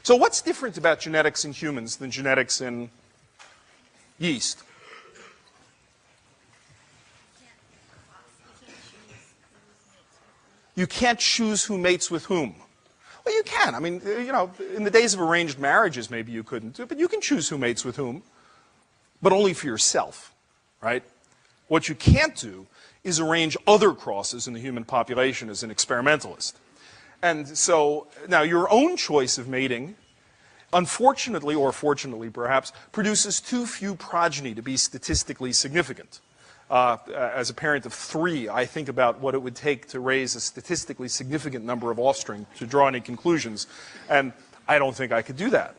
So what's different about genetics in humans than genetics in yeast? You can't choose who mates with whom. Well, you can. I mean, you know, in the days of arranged marriages, maybe you couldn't, but you can choose who mates with whom, but only for yourself, right? What you can't do is arrange other crosses in the human population as an experimentalist. And so, now your own choice of mating, unfortunately, or fortunately perhaps, produces too few progeny to be statistically significant. As a parent of 3, I think about what it would take to raise a statistically significant number of offspring to draw any conclusions, and I don't think I could do that.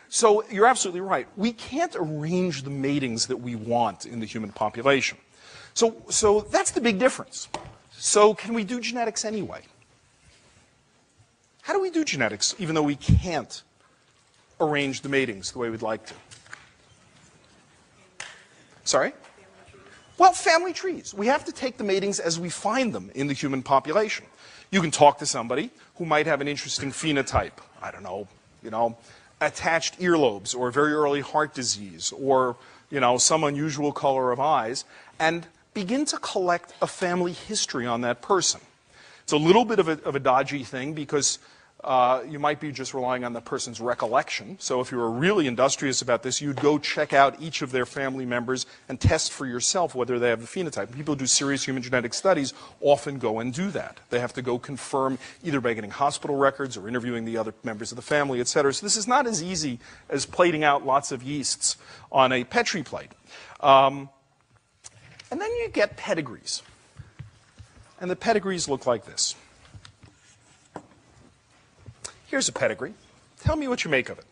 So you're absolutely right. We can't arrange the matings that we want in the human population. So that's the big difference. So can we do genetics anyway? How do we do genetics even though we can't arrange the matings the way we'd like to? Sorry? Well, family trees. We have to take the matings as we find them in the human population. You can talk to somebody who might have an interesting phenotype. I don't know, you know, attached earlobes or very early heart disease or, you know, some unusual color of eyes, and begin to collect a family history on that person. It's a little bit of a dodgy thing because you might be just relying on the person's recollection. So if you were really industrious about this, you'd go check out each of their family members and test for yourself whether they have the phenotype. People who do serious human genetic studies often go and do that. They have to go confirm either by getting hospital records or interviewing the other members of the family, et cetera. So this is not as easy as plating out lots of yeasts on a Petri plate. And then you get pedigrees. And the pedigrees look like this. Here's a pedigree. Tell me what you make of it.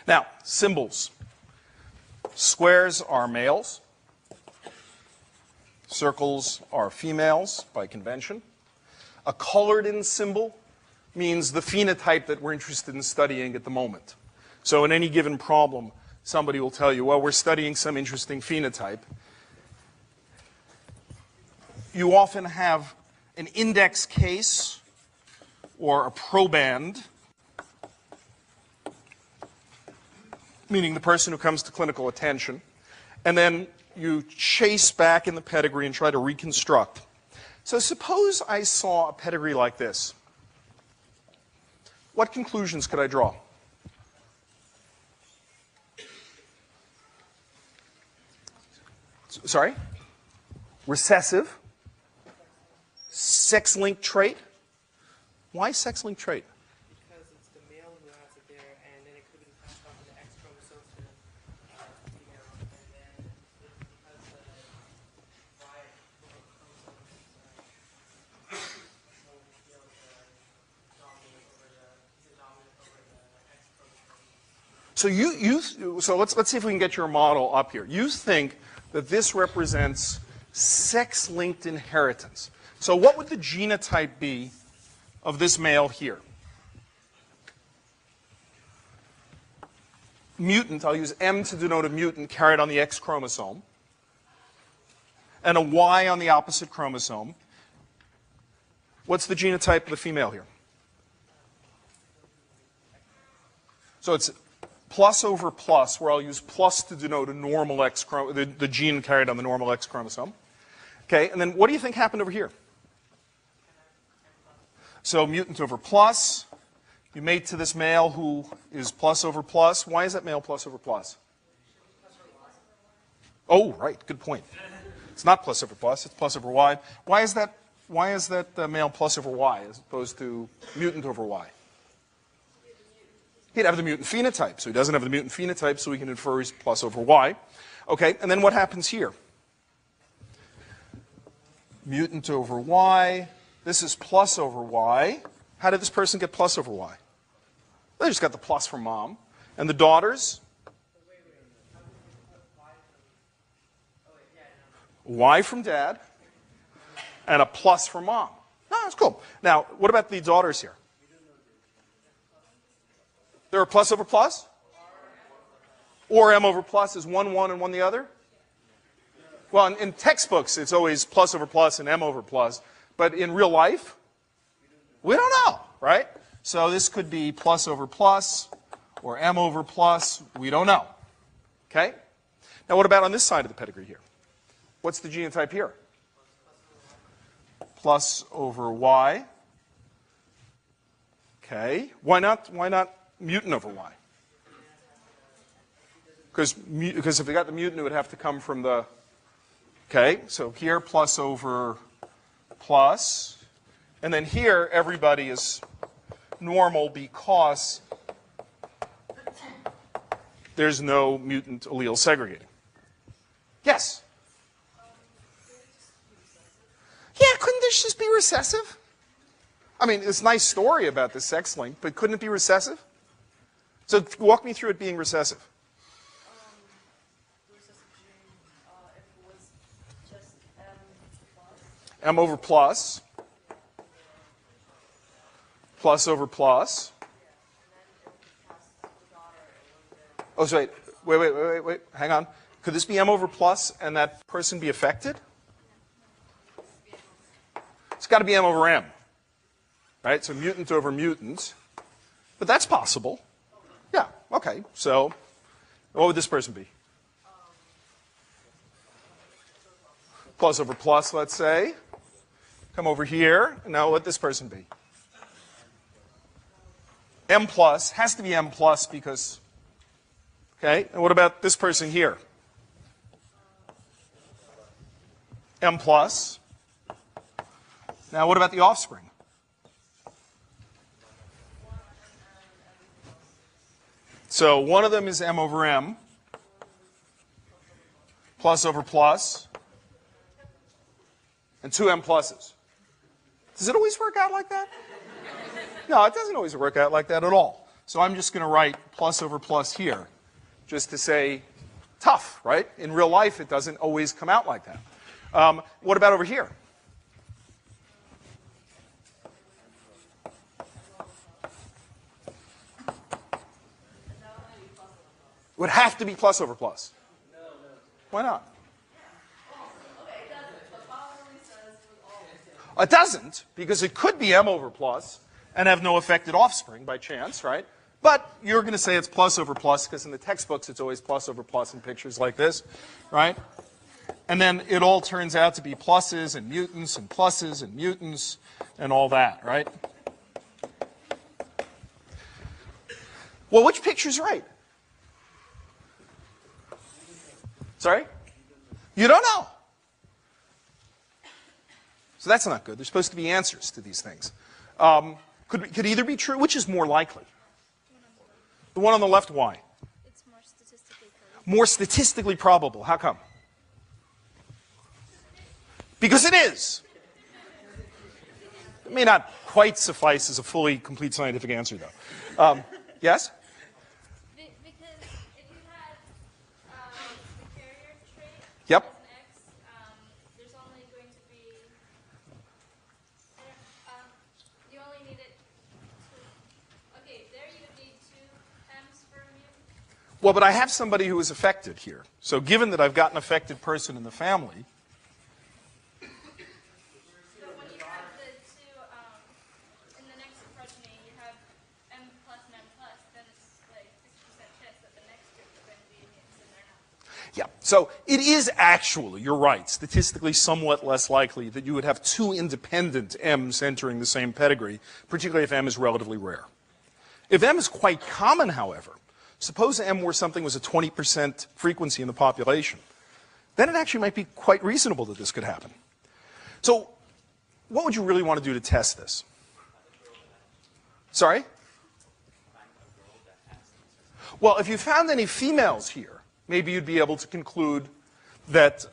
Now, symbols. Squares are males. Circles are females by convention. A colored-in symbol means the phenotype that we're interested in studying at the moment. So in any given problem, somebody will tell you, well, we're studying some interesting phenotype. You often have an index case or a proband, meaning the person who comes to clinical attention, and then you chase back in the pedigree and try to reconstruct. So suppose I saw a pedigree like this. What conclusions could I draw? Sorry? Recessive? Sex-linked trait? Why sex-linked trait? So let's see if we can get your model up here. You think that this represents sex-linked inheritance. So what would the genotype be of this male here? Mutant, I'll use M to denote a mutant carried on the X chromosome, and a Y on the opposite chromosome. What's the genotype of the female here? So it's plus over plus, where I'll use plus to denote a normal X chromosome, the gene carried on the normal X chromosome. Okay, and then what do you think happened over here? So mutant over plus, you mate to this male who is plus over plus. Why is that male plus over plus? Oh, right, good point. It's not plus over plus, it's plus over Y. Why is that male plus over Y as opposed to mutant over Y? He'd have the mutant phenotype, so he doesn't have the mutant phenotype, so we can infer he's plus over Y. Okay, and then what happens here? Mutant over Y, This is plus over y. How did this person get plus over y? They just got the plus from mom. And the daughters? Y from dad. And a plus from mom. No, that's cool. Now, what about the daughters here? They're a plus over plus? Or m over plus is 1, 1, and 1 the other? Well, in textbooks, it's always plus over plus and m over plus. But in real life, we don't know, right? So this could be plus over plus or m over plus. We don't know. Okay? Now, what about on this side of the pedigree here? What's the genotype here? Plus over y. Okay. Why not mutant over y? Because if we got the mutant, it would have to come from the... Okay, so here plus over plus. And then here, everybody is normal because there's no mutant allele segregating. Yes? Yeah, couldn't this just be recessive? I mean, it's a nice story about the sex link, but couldn't it be recessive? So walk me through it being recessive. M over plus. Plus over plus. Oh, so wait. Hang on. Could this be m over plus and that person be affected? It's got to be m over m. Right? So mutant over mutant. But that's possible. Yeah, okay. So what would this person be? Plus over plus, let's say. Come over here. And now let this person be. M plus. Has to be M plus because... Okay, and what about this person here? M plus. Now what about the offspring? So one of them is M over M. Plus over plus. And 2 M pluses. Does it always work out like that? No, it doesn't always work out like that at all. So I'm just going to write plus over plus here, just to say tough, right? In real life, it doesn't always come out like that. What about over here? It would have to be plus over plus. Why not? It doesn't, because it could be m over plus and have no affected offspring by chance, right? But you're going to say it's plus over plus, because in the textbooks it's always plus over plus in pictures like this, right? And then it all turns out to be pluses and mutants and pluses and mutants and all that, right? Well, which picture's right? Sorry? You don't know. So that's not good. There's supposed to be answers to these things. Could either be true? Which is more likely? The one on the left, why? It's more statistically probable. More statistically probable. How come? Because it is. It may not quite suffice as a fully complete scientific answer, though. Yes? Because if you had the carrier trait Yep. as an X, there's only going to be, you only need it to, okay, there you would need 2 M's for a mutant. Well, but I have somebody who is affected here. So given that I've got an affected person in the family, But when you have the 2, in the next progeny, you have M plus and M plus, then it's like 60% chance that the next group is going to be mutants and they're not. yeah. So it is actually, you're right, statistically somewhat less likely that you would have 2 independent M's entering the same pedigree, particularly if M is relatively rare. If M is quite common, however, suppose M were something was a 20% frequency in the population, then it actually might be quite reasonable that this could happen. So what would you really want to do to test this? Sorry? Well, if you found any females here, maybe you'd be able to conclude that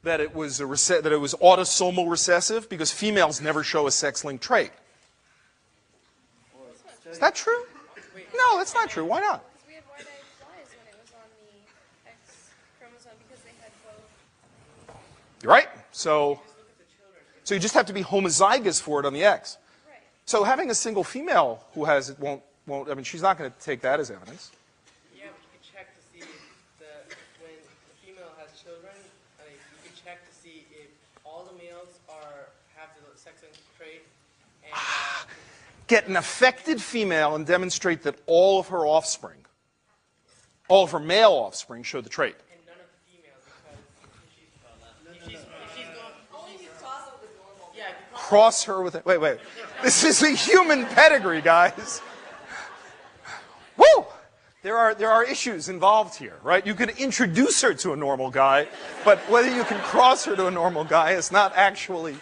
that it was autosomal recessive because females never show a sex-linked trait. Is that true? No, that's not true. Why not? Because we had wide-eyed flies when it was on the X chromosome because they had both. You're right. So you just have to be homozygous for it on the X. Right. So having a single female who has it won't. I mean, she's not going to take that as evidence. Yeah, but you can check to see when the female has children. You can check to see if all the males have the sex-linked trait. And, Get an affected female and demonstrate that all of her offspring, all of her male offspring, show the trait. and none of the females, because if she's going, Only if you cross it with normal. yeah, if you Cross her with it. Wait. This is a human pedigree, guys. Woo! There are issues involved here, right? You can introduce her to a normal guy, but whether you can cross her to a normal guy is not actually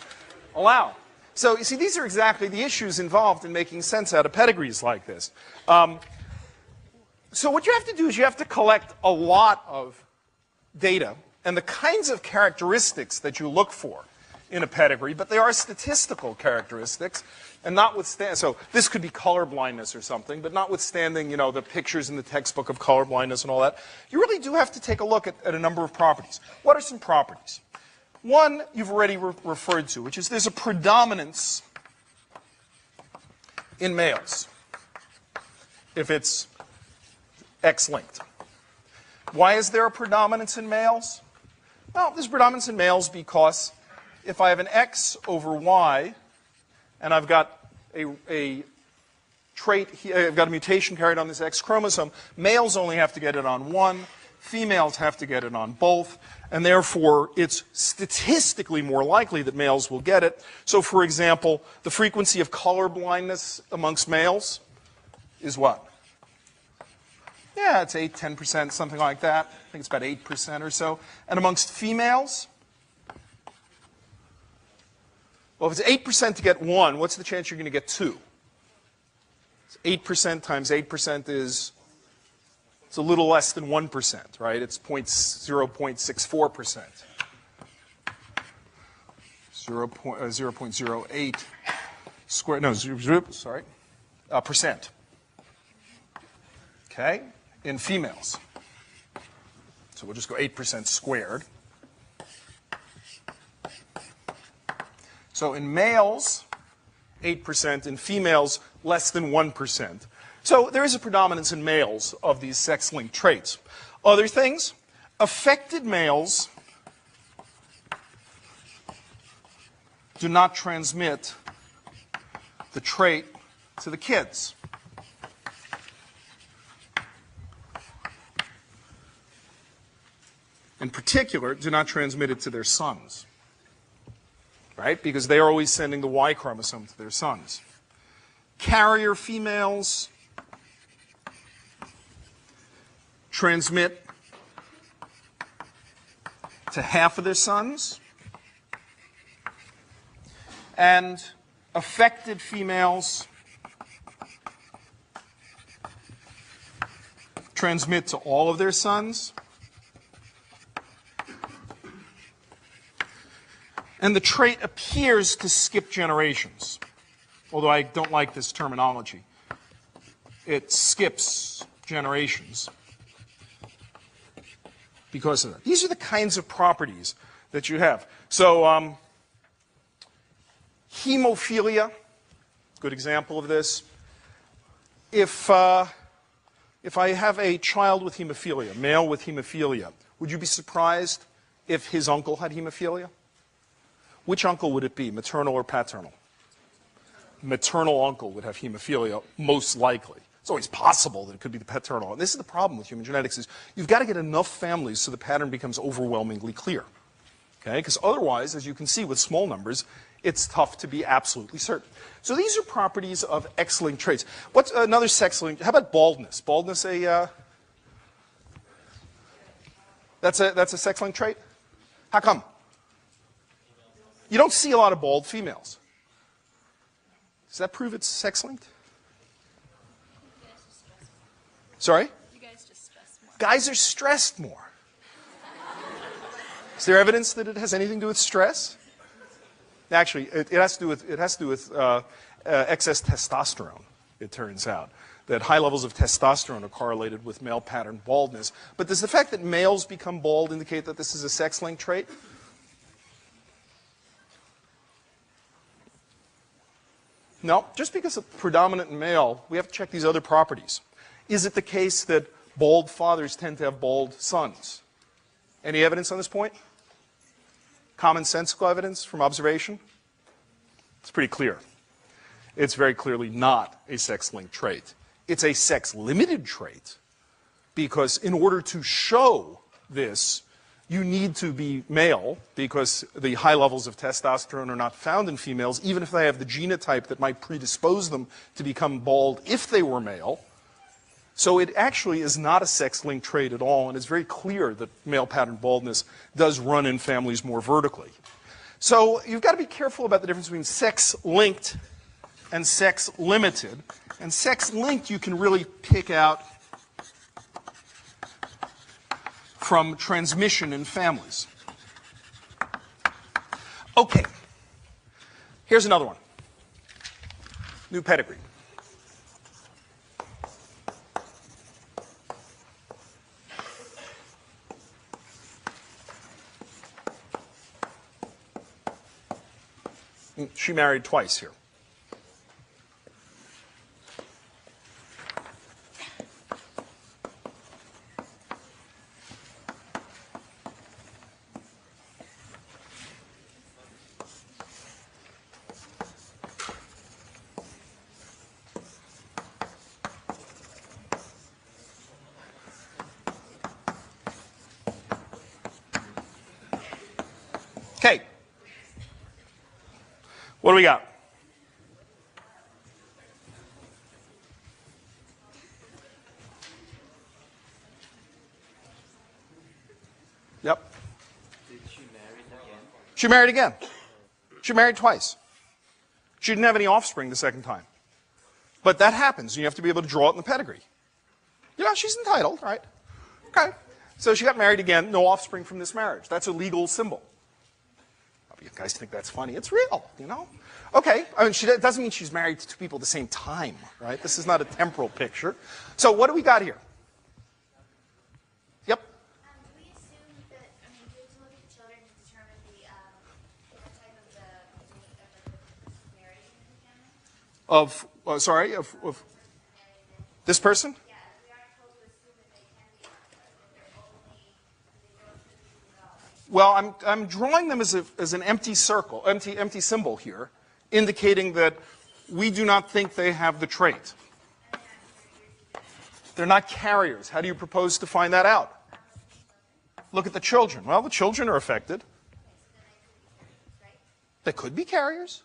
allowed. So, you see, these are exactly the issues involved in making sense out of pedigrees like this. So what you have to do is you have to collect a lot of data and the kinds of characteristics that you look for in a pedigree, but they are statistical characteristics, and notwithstanding, so this could be color blindness or something, but notwithstanding, you know, the pictures in the textbook of color blindness and all that, you really do have to take a look at a number of properties. What are some properties? One you've already referred to, which is there's a predominance in males if it's X-linked. Why is there a predominance in males? Well, there's predominance in males because if I have an X over Y and I've got a trait, I've got a mutation carried on this X chromosome, males only have to get it on one, females have to get it on both, and therefore it's statistically more likely that males will get it. So, for example, the frequency of color blindness amongst males is what? Yeah, it's 8, 10%, something like that. I think it's about 8% or so. And amongst females, well, if it's 8% to get 1, what's the chance you're going to get 2? It's 8% times 8% is, it's a little less than 1%, right? It's 0.64%. 0.08 square, no, sorry, percent. Okay, in females. So we'll just go 8% squared. So in males, 8%, in females, less than 1%. So there is a predominance in males of these sex-linked traits. Other things, affected males do not transmit the trait to the kids. In particular, do not transmit it to their sons, right? Because they are always sending the Y chromosome to their sons. Carrier females transmit to half of their sons, and affected females transmit to all of their sons. And the trait appears to skip generations, although I don't like this terminology. It skips generations because of that. These are the kinds of properties that you have. So hemophilia, good example of this. If I have a child with hemophilia, male with hemophilia, would you be surprised if his uncle had hemophilia? Which uncle would it be, maternal or paternal? Maternal uncle would have hemophilia, most likely. It's always possible that it could be the paternal. And this is the problem with human genetics is you've got to get enough families so the pattern becomes overwhelmingly clear. Okay? Because otherwise, as you can see with small numbers, it's tough to be absolutely certain. So these are properties of X-linked traits. What's another sex-linked? How about baldness? Baldness that's a sex-linked trait? How come? You don't see a lot of bald females. Does that prove it's sex-linked? Sorry? You guys just stress more. Guys are stressed more. Is there evidence that it has anything to do with stress? Actually, it has to do with excess testosterone, it turns out. That high levels of testosterone are correlated with male pattern baldness. But does the fact that males become bald indicate that this is a sex-linked trait? No, just because it's predominant in male, we have to check these other properties. Is it the case that bald fathers tend to have bald sons? Any evidence on this point? Commonsensical evidence from observation? It's pretty clear. It's very clearly not a sex-linked trait. It's a sex-limited trait because in order to show this, you need to be male because the high levels of testosterone are not found in females, even if they have the genotype that might predispose them to become bald if they were male. So it actually is not a sex-linked trait at all, and it's very clear that male pattern baldness does run in families more vertically. So you've got to be careful about the difference between sex-linked and sex-limited. And sex-linked you can really pick out from transmission in families. Okay, here's another one. New pedigree. She married twice here. Okay. What do we got? Yep. Did she marry again? She married again. She married twice. She didn't have any offspring the second time. But that happens, and you have to be able to draw it in the pedigree. You know, she's entitled, right? Okay. So she got married again, no offspring from this marriage. That's a legal symbol. You guys think that's funny. It's real, you know? Okay, I mean, it doesn't mean she's married to two people at the same time, right? This is not a temporal picture. So what do we got here? Yep. Do we assume that, I mean, do we have to look at the children to determine the type of the marriage in the family? Of this person? Yeah, we aren't supposed to assume that they can be, that they're only, they don't do well. Well, I'm drawing them as an empty circle, empty symbol here, indicating that we do not think they have the trait. They're not carriers. How do you propose to find that out? Look at the children. Well, the children are affected. They could be carriers.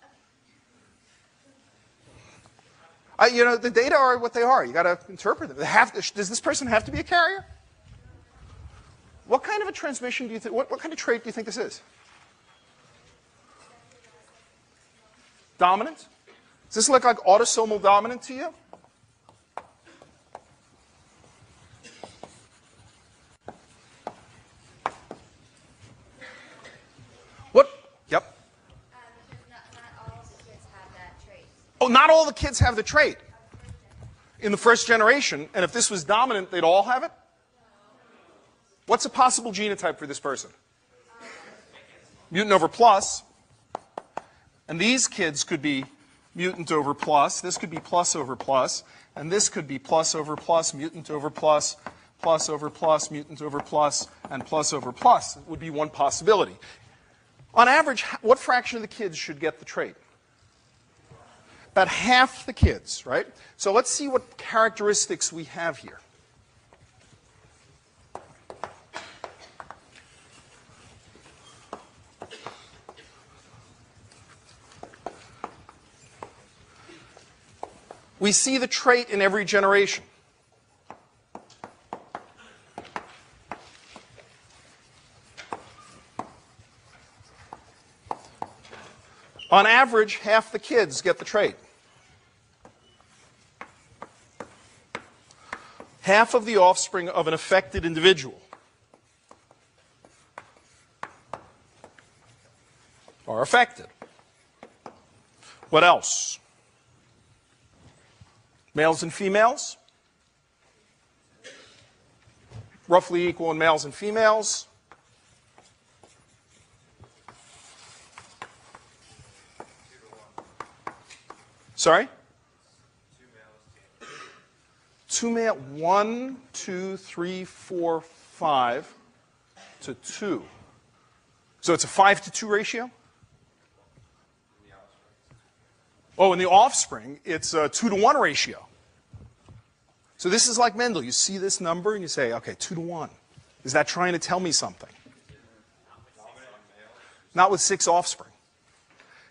You know, the data are what they are. You got to interpret them. Does this person have to be a carrier? What kind of a transmission do you think? What kind of trait do you think this is? Dominant? Does this look like autosomal dominant to you? What? Yep. Because not all of the kids have that trait. Oh, not all the kids have the trait in the first generation. And if this was dominant, they'd all have it? What's a possible genotype for this person? Mutant over plus. And these kids could be mutant over plus. This could be plus over plus. And this could be plus over plus, mutant over plus, plus over plus, mutant over plus, and plus over plus. It would be one possibility. On average, what fraction of the kids should get the trait? About half the kids, right? So let's see what characteristics we have here. We see the trait in every generation. On average, half the kids get the trait. Half of the offspring of an affected individual are affected. What else? Males and females. Roughly equal in males and females. Sorry? Two male, 1, 2, 3, 4, 5 to 2. So it's a 5 to 2 ratio? Oh, in the offspring, it's a 2 to 1 ratio. So this is like Mendel. You see this number and you say, okay, 2 to 1. Is that trying to tell me something? Not with 6 offspring.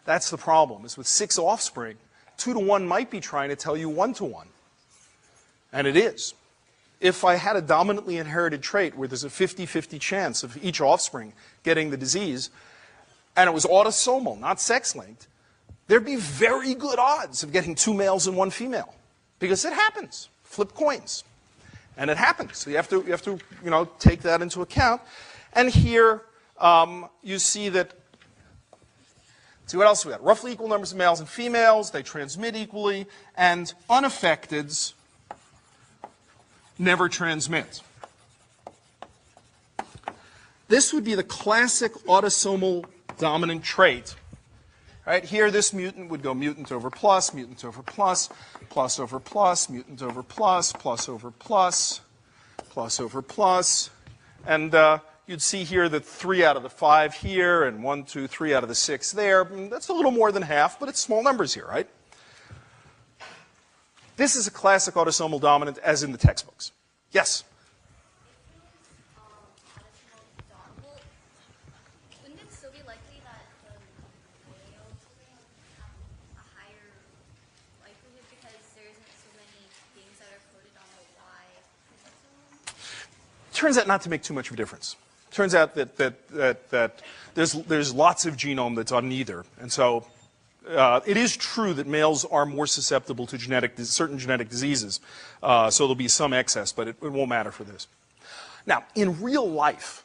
That's the problem, is with 6 offspring, 2 to 1 might be trying to tell you 1 to 1. And it is. If I had a dominantly inherited trait where there's a 50-50 chance of each offspring getting the disease, and it was autosomal, not sex-linked, there'd be very good odds of getting 2 males and 1 female. Because it happens. Flip coins. And it happens. So you have to take that into account. And here you see that, see what else we got? Roughly equal numbers of males and females. They transmit equally. And unaffecteds never transmit. This would be the classic autosomal dominant trait. Right? Here, this mutant would go mutant over plus, mutant over plus, plus over plus, mutant over plus, plus over plus, plus over plus. And you'd see here that 3 out of the 5 here, and 1, 2, 3 out of the 6 there. That's a little more than half, but it's small numbers here, right? This is a classic autosomal dominant, as in the textbooks. Yes? Wouldn't it still be likely that the males have a higher likelihood because there isn't so many things that are coded on the Y chromosome? Turns out not to make too much of a difference. Turns out that there's lots of genome that's on neither. And so it is true that males are more susceptible to certain genetic diseases. So there'll be some excess, but it won't matter for this. Now, in real life,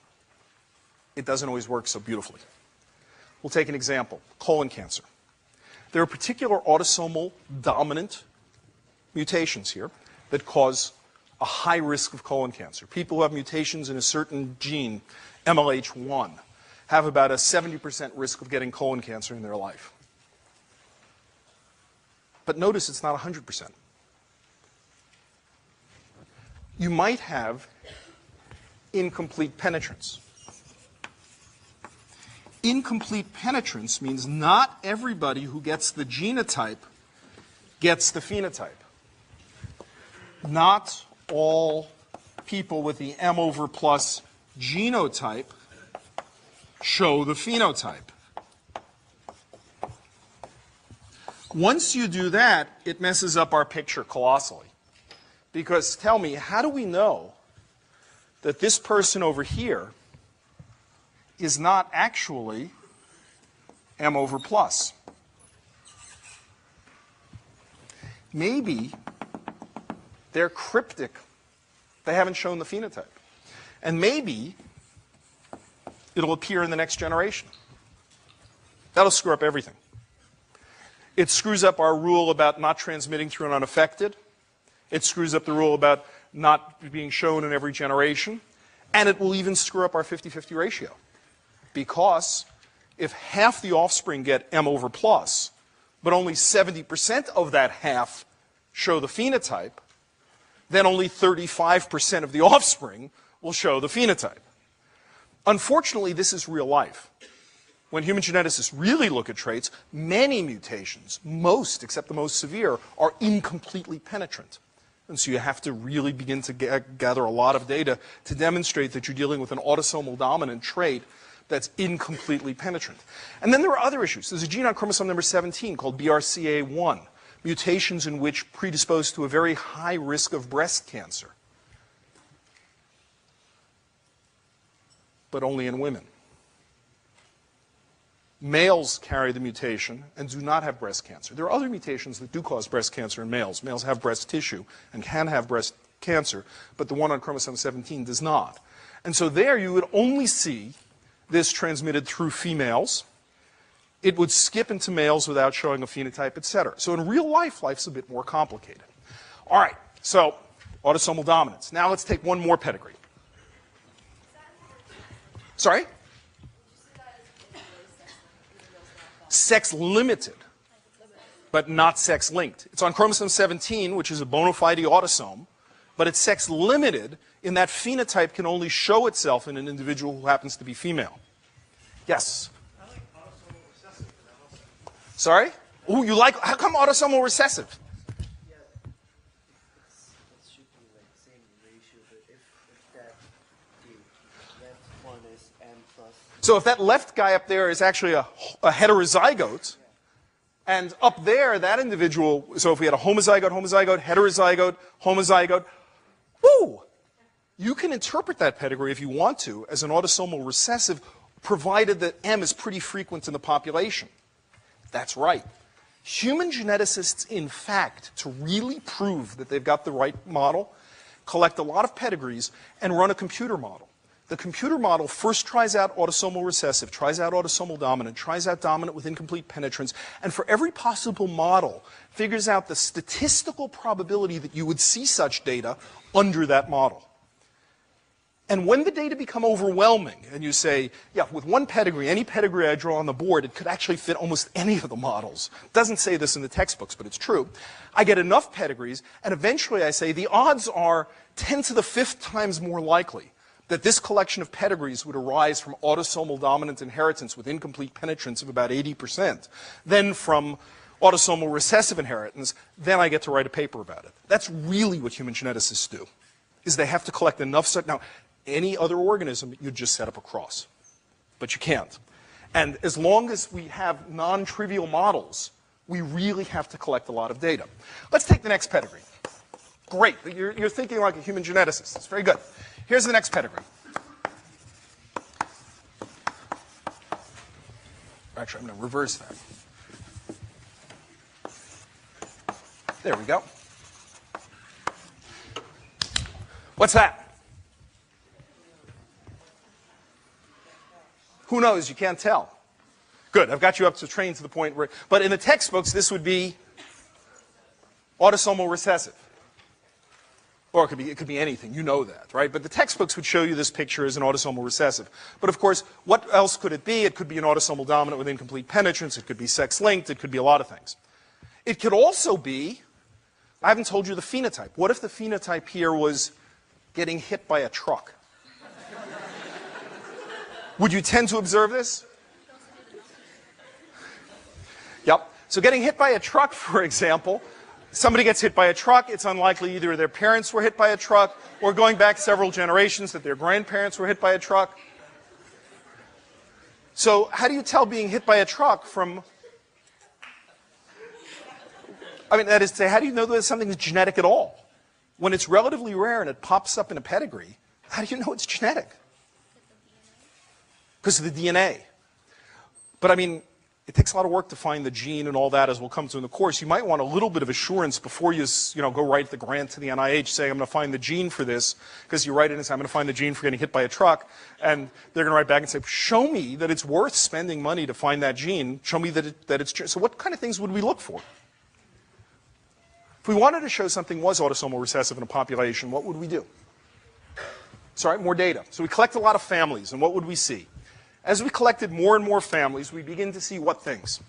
it doesn't always work so beautifully. We'll take an example, colon cancer. There are particular autosomal dominant mutations here that cause a high risk of colon cancer. People who have mutations in a certain gene, MLH1, have about a 70% risk of getting colon cancer in their life. But notice it's not 100%. You might have incomplete penetrance. Incomplete penetrance means not everybody who gets the genotype gets the phenotype. Not all people with the M over plus genotype show the phenotype. Once you do that, it messes up our picture colossally. Because tell me, how do we know that this person over here is not actually M over plus? Maybe they're cryptic. They haven't shown the phenotype. And maybe it'll appear in the next generation. That'll screw up everything. It screws up our rule about not transmitting through an unaffected. It screws up the rule about not being shown in every generation. And it will even screw up our 50-50 ratio. Because if half the offspring get M over plus, but only 70% of that half show the phenotype, then only 35% of the offspring will show the phenotype. Unfortunately, this is real life. When human geneticists really look at traits, many mutations, most, except the most severe, are incompletely penetrant. And so you have to really begin to gather a lot of data to demonstrate that you're dealing with an autosomal dominant trait that's incompletely penetrant. And then there are other issues. There's a gene on chromosome number 17 called BRCA1, mutations in which predispose to a very high risk of breast cancer, but only in women. Males carry the mutation and do not have breast cancer. There are other mutations that do cause breast cancer in males. Males have breast tissue and can have breast cancer, but the one on chromosome 17 does not. And so there you would only see this transmitted through females, it would skip into males without showing a phenotype, etc. So in real life, life's a bit more complicated. All right, so autosomal dominance. Now let's take one more pedigree. Sorry? Sex limited, but not sex linked. It's on chromosome 17, which is a bona fide autosome, but it's sex limited in that phenotype can only show itself in an individual who happens to be female. Yes? I like autosomal recessive, but I'm also Sorry? Oh, you like, how come autosomal recessive? Yeah, it should be like the same ratio, but if that the left one is M plus, So if that left guy up there is actually a heterozygote, and up there, that individual, so if we had a homozygote, heterozygote, homozygote, woo! You can interpret that pedigree if you want to as an autosomal recessive, provided that M is pretty frequent in the population. That's right. Human geneticists, in fact, to really prove that they've got the right model, collect a lot of pedigrees and run a computer model. The computer model first tries out autosomal recessive, tries out autosomal dominant, tries out dominant with incomplete penetrance, and for every possible model, figures out the statistical probability that you would see such data under that model. And when the data become overwhelming, and you say, yeah, with one pedigree, any pedigree I draw on the board, it could actually fit almost any of the models. It doesn't say this in the textbooks, but it's true. I get enough pedigrees, and eventually I say the odds are 10 to the 5th times more likely that this collection of pedigrees would arise from autosomal dominant inheritance with incomplete penetrance of about 80% than from autosomal recessive inheritance. Then I get to write a paper about it. That's really what human geneticists do, is they have to collect enough. Now, any other organism, you'd just set up a cross. But you can't. And as long as we have non-trivial models, we really have to collect a lot of data. Let's take the next pedigree. Great. You're thinking like a human geneticist. That's very good. Here's the next pedigree. Actually, I'm going to reverse that. There we go. What's that? Who knows? You can't tell. Good. I've got you up to train to the point where... But in the textbooks, this would be autosomal recessive. Or it could be anything. You know that, right? But the textbooks would show you this picture as an autosomal recessive. But of course, what else could it be? It could be an autosomal dominant with incomplete penetrance. It could be sex-linked. It could be a lot of things. It could also be... I haven't told you the phenotype. What if the phenotype here was getting hit by a truck? Would you tend to observe this? Yep. So getting hit by a truck, for example, somebody gets hit by a truck, it's unlikely either their parents were hit by a truck or going back several generations that their grandparents were hit by a truck. So how do you tell being hit by a truck from... I mean, that is to say, how do you know that something's genetic at all? When it's relatively rare and it pops up in a pedigree, how do you know it's genetic? Because of the DNA. But I mean, it takes a lot of work to find the gene and all that, as we'll come to in the course. You might want a little bit of assurance before you go write the grant to the NIH saying, I'm going to find the gene for this, because you write it and say, I'm going to find the gene for getting hit by a truck, and they're going to write back and say, show me that it's worth spending money to find that gene. Show me that it's... So what kind of things would we look for? If we wanted to show something was autosomal recessive in a population, what would we do? Sorry, more data. So we collect a lot of families, and what would we see? As we collected more and more families, we begin to see what things?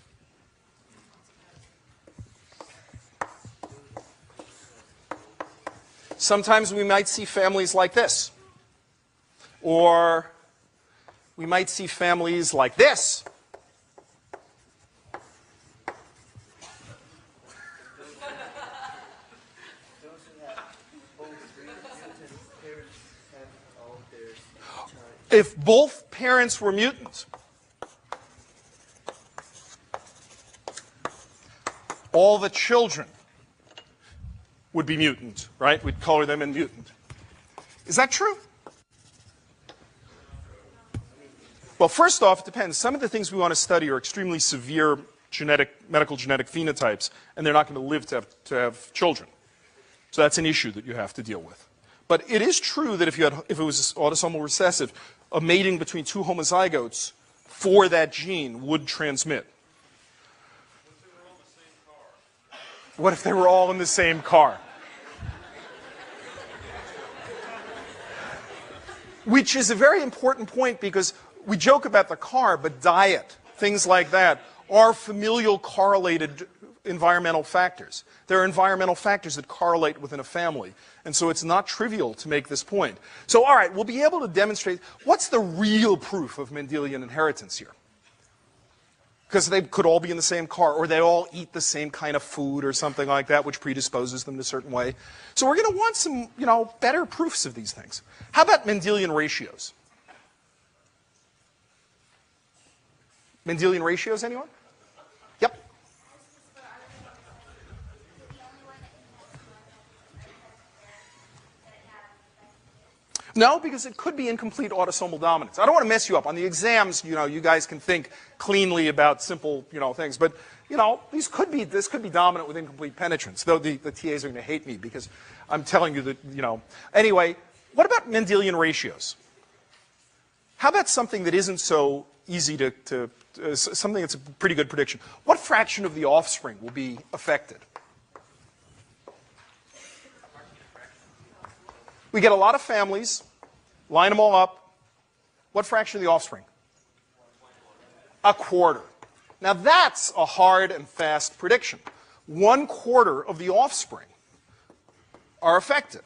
Sometimes we might see families like this. Or we might see families like this. If both parents were mutants, all the children would be mutant, right? We'd color them in mutant. Is that true? Well, first off, it depends. Some of the things we want to study are extremely severe medical genetic phenotypes, and they're not going to live to have children. So that's an issue that you have to deal with. But it is true that if it was autosomal recessive, a mating between two homozygotes for that gene would transmit. What if they were all in the same car? Which is a very important point because we joke about the car, but diet, things like that, are familial correlated environmental factors. There are environmental factors that correlate within a family. And so it's not trivial to make this point. So, all right, we'll be able to demonstrate what's the real proof of Mendelian inheritance here. Because they could all be in the same car, or they all eat the same kind of food or something like that, which predisposes them in a certain way. So we're going to want some, better proofs of these things. How about Mendelian ratios? Mendelian ratios, anyone? Yep. No, because it could be incomplete autosomal dominance. I don't want to mess you up. On the exams, you guys can think cleanly about simple, things. But, this could be dominant with incomplete penetrance, though the TAs are going to hate me because I'm telling you that, Anyway, what about Mendelian ratios? How about something that isn't so easy something that's a pretty good prediction? What fraction of the offspring will be affected? We get a lot of families, line them all up. What fraction of the offspring? A quarter. Now that's a hard and fast prediction. 1/4 of the offspring are affected.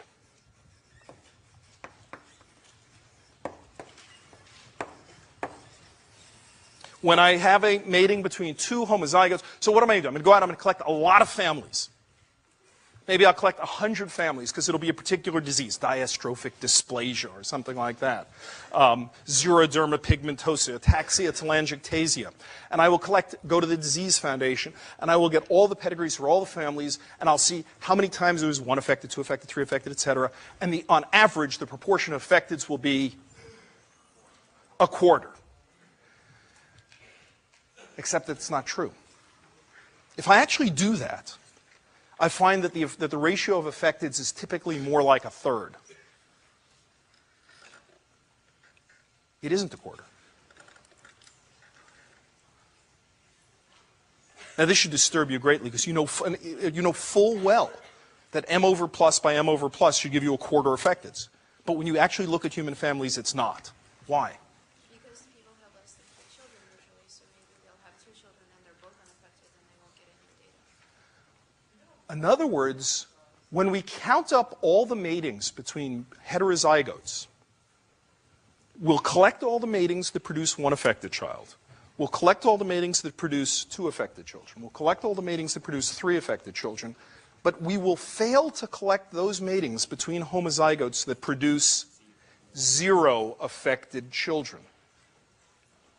When I have a mating between two homozygotes, so what am I going to do? I'm going to go out, I'm going to collect a lot of families. Maybe I'll collect 100 families because it'll be a particular disease, diastrophic dysplasia or something like that. Xeroderma pigmentosa, ataxia telangiectasia. And I will go to the disease foundation, and I will get all the pedigrees for all the families, and I'll see how many times there was 1 affected, 2 affected, 3 affected, etc. And on average, the proportion of affecteds will be 1/4. Except that it's not true. If I actually do that, I find that the ratio of affecteds is typically more like 1/3. It isn't 1/4. Now this should disturb you greatly because you know full well that M over plus by M over plus should give you 1/4 affecteds. But when you actually look at human families, it's not. Why? Because people have less than 2 children usually, so maybe they'll have 2 children and they're both unaffected and they won't get any data. In other words, when we count up all the matings between heterozygotes, we'll collect all the matings that produce 1 affected child. We'll collect all the matings that produce 2 affected children. We'll collect all the matings that produce 3 affected children. But we will fail to collect those matings between homozygotes that produce 0 affected children.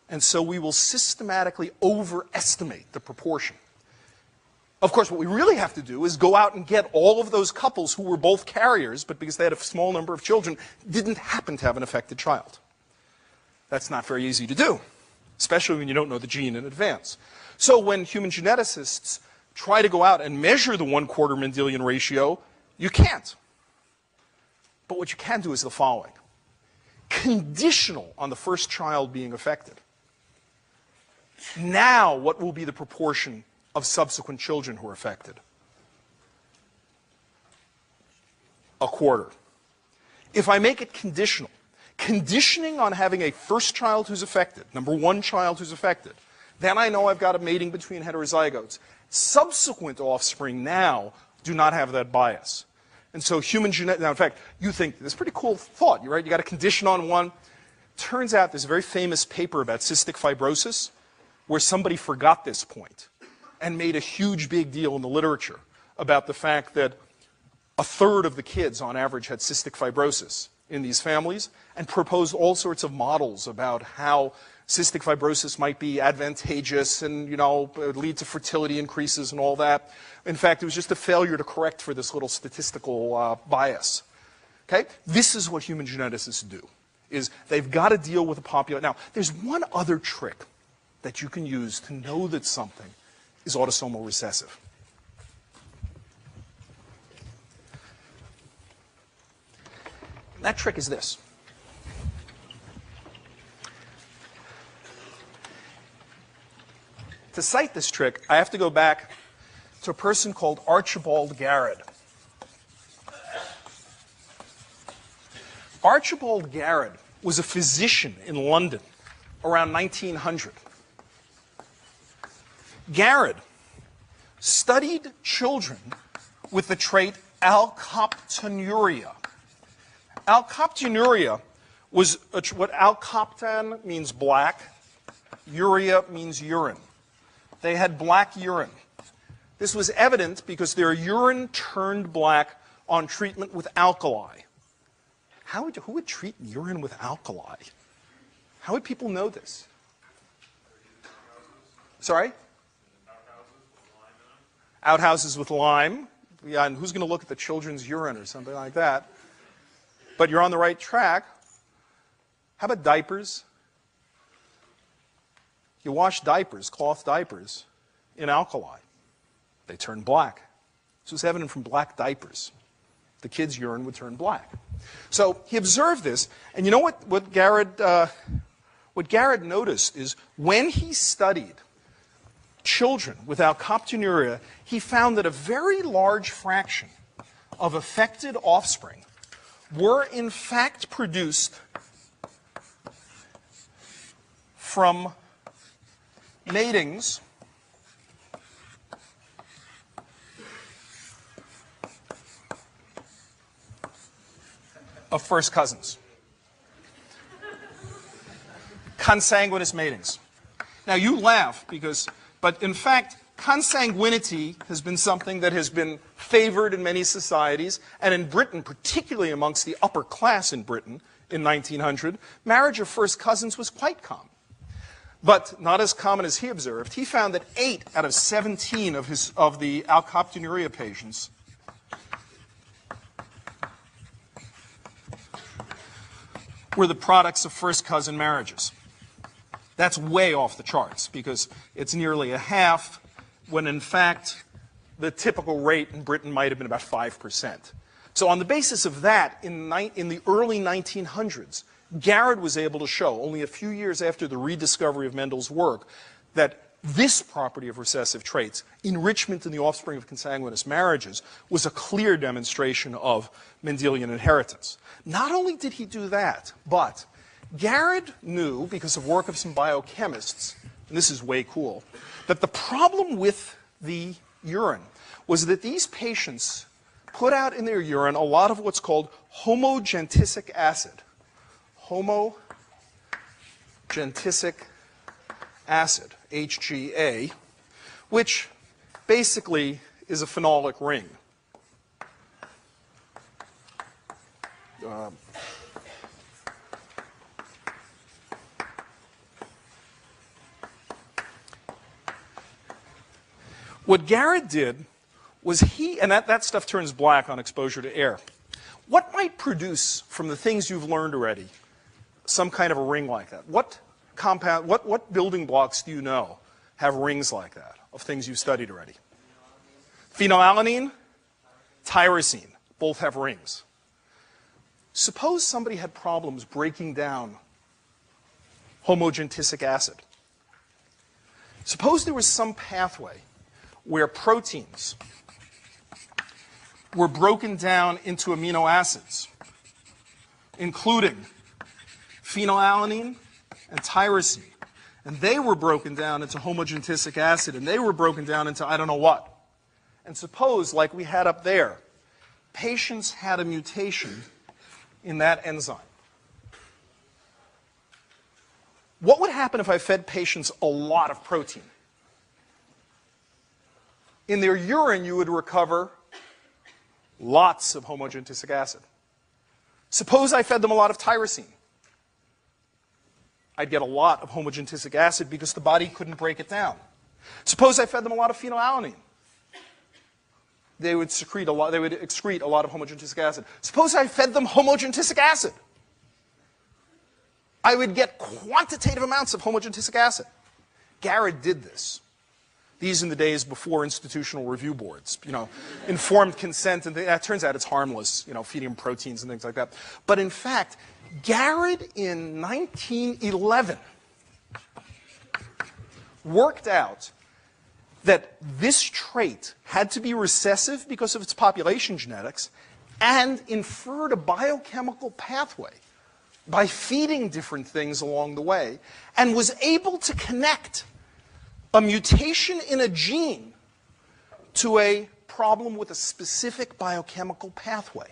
And so we will systematically overestimate the proportion. Of course, what we really have to do is go out and get all of those couples who were both carriers, but because they had a small number of children, didn't happen to have an affected child. That's not very easy to do, especially when you don't know the gene in advance. So when human geneticists try to go out and measure the 1/4 Mendelian ratio, you can't. But what you can do is the following. Conditional on the first child being affected. Now, what will be the proportion of subsequent children who are affected? 1/4. If I make it conditional, conditioning on having a first child who's affected, number 1 child who's affected, then I know I've got a mating between heterozygotes. Subsequent offspring now do not have that bias. And so now in fact, you think, this is a pretty cool thought, right? You got a condition on 1. Turns out there's a very famous paper about cystic fibrosis where somebody forgot this point and made a huge big deal in the literature about the fact that 1/3 of the kids on average had cystic fibrosis in these families and proposed all sorts of models about how cystic fibrosis might be advantageous and, lead to fertility increases and all that. In fact, it was just a failure to correct for this little statistical bias. Okay? This is what human geneticists do, is they've got to deal with a population. Now, there's one other trick that you can use to know that something is autosomal recessive. That trick is this. To cite this trick, I have to go back to a person called Archibald Garrod. Archibald Garrod was a physician in London around 1900. Garrod studied children with the trait alkaptonuria. Alkaptonuria was what alkaptan means black, urea means urine. They had black urine. This was evident because their urine turned black on treatment with alkali. Who would treat urine with alkali? How would people know this? Sorry? Outhouses with lime. Yeah, and who's going to look at the children's urine or something like that? But you're on the right track. How about diapers? You wash diapers, cloth diapers, in alkali. They turn black. This was evident from black diapers. The kids' urine would turn black. So he observed this, and you know what Garrod noticed is when he studied children with alkaptonuria, he found that a very large fraction of affected offspring were in fact produced from matings of first cousins. Consanguineous matings. Now you laugh but in fact, consanguinity has been something that has been favored in many societies, and in Britain, particularly amongst the upper class in Britain in 1900, marriage of first cousins was quite common. But not as common as he observed. He found that 8 out of 17 of the alkaptonuria patients were the products of first cousin marriages. That's way off the charts because it's nearly a half, when in fact the typical rate in Britain might have been about 5%. So on the basis of that, in the early 1900s, Garrod was able to show, only a few years after the rediscovery of Mendel's work, that this property of recessive traits, enrichment in the offspring of consanguineous marriages, was a clear demonstration of Mendelian inheritance. Not only did he do that, but Garrod knew, because of work of some biochemists, and this is way cool, that the problem with the urine was that these patients put out in their urine a lot of what's called homogentisic acid. Homogentisic acid, HGA, which basically is a phenolic ring. What Garrod did was and that stuff turns black on exposure to air. What might produce, from the things you've learned already, some kind of a ring like that? What building blocks do you know have rings like that, of things you've studied already? Phenylalanine, tyrosine, both have rings. Suppose somebody had problems breaking down homogentisic acid. Suppose there was some pathway where proteins were broken down into amino acids, including phenylalanine and tyrosine. And they were broken down into homogentisic acid, and they were broken down into I don't know what. And suppose, like we had up there, patients had a mutation in that enzyme. What would happen if I fed patients a lot of protein? In their urine, you would recover lots of homogentisic acid. Suppose I fed them a lot of tyrosine. I'd get a lot of homogentisic acid because the body couldn't break it down. Suppose I fed them a lot of phenylalanine. They would excrete a lot of homogentisic acid. Suppose I fed them homogentisic acid. I would get quantitative amounts of homogentisic acid. Garrod did this. These in the days before institutional review boards, informed consent, and that turns out it's harmless, feeding them proteins and things like that. But in fact, Garrod in 1911 worked out that this trait had to be recessive because of its population genetics and inferred a biochemical pathway by feeding different things along the way, and was able to connect a mutation in a gene to a problem with a specific biochemical pathway.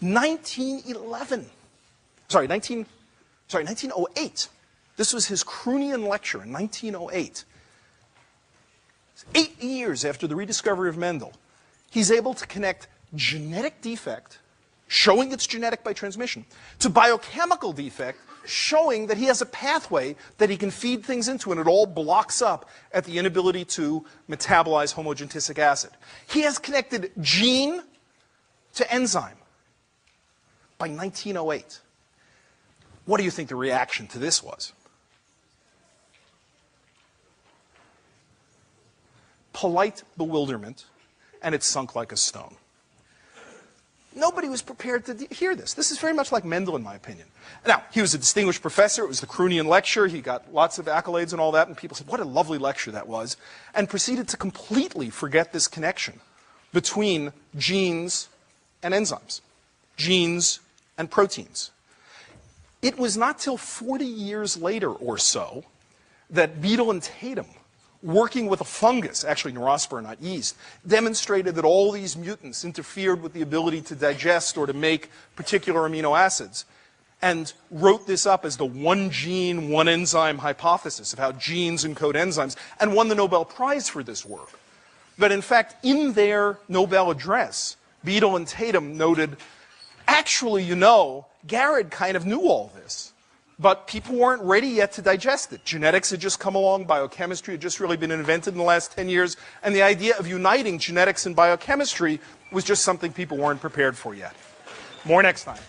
1908. This was his Croonian lecture in 1908. 8 years after the rediscovery of Mendel, he's able to connect genetic defect, showing it's genetic by transmission, to biochemical defect, showing that he has a pathway that he can feed things into, and it all blocks up at the inability to metabolize homogentisic acid. He has connected gene to enzyme by 1908. What do you think the reaction to this was? Polite bewilderment, and it sunk like a stone. Nobody was prepared to hear this. This is very much like Mendel, in my opinion. Now, he was a distinguished professor. It was the Croonian lecture. He got lots of accolades and all that, and people said, what a lovely lecture that was, and proceeded to completely forget this connection between genes and enzymes, genes and proteins. It was not till 40 years later or so that Beadle and Tatum, working with a fungus, actually neurospora, not yeast, demonstrated that all these mutants interfered with the ability to digest or to make particular amino acids, and wrote this up as the one gene, one enzyme hypothesis of how genes encode enzymes, and won the Nobel Prize for this work. But in fact, in their Nobel address, Beadle and Tatum noted, actually, you know, Garrod kind of knew all this, but people weren't ready yet to digest it. Genetics had just come along, biochemistry had just really been invented in the last 10 years, and the idea of uniting genetics and biochemistry was just something people weren't prepared for yet. More next time.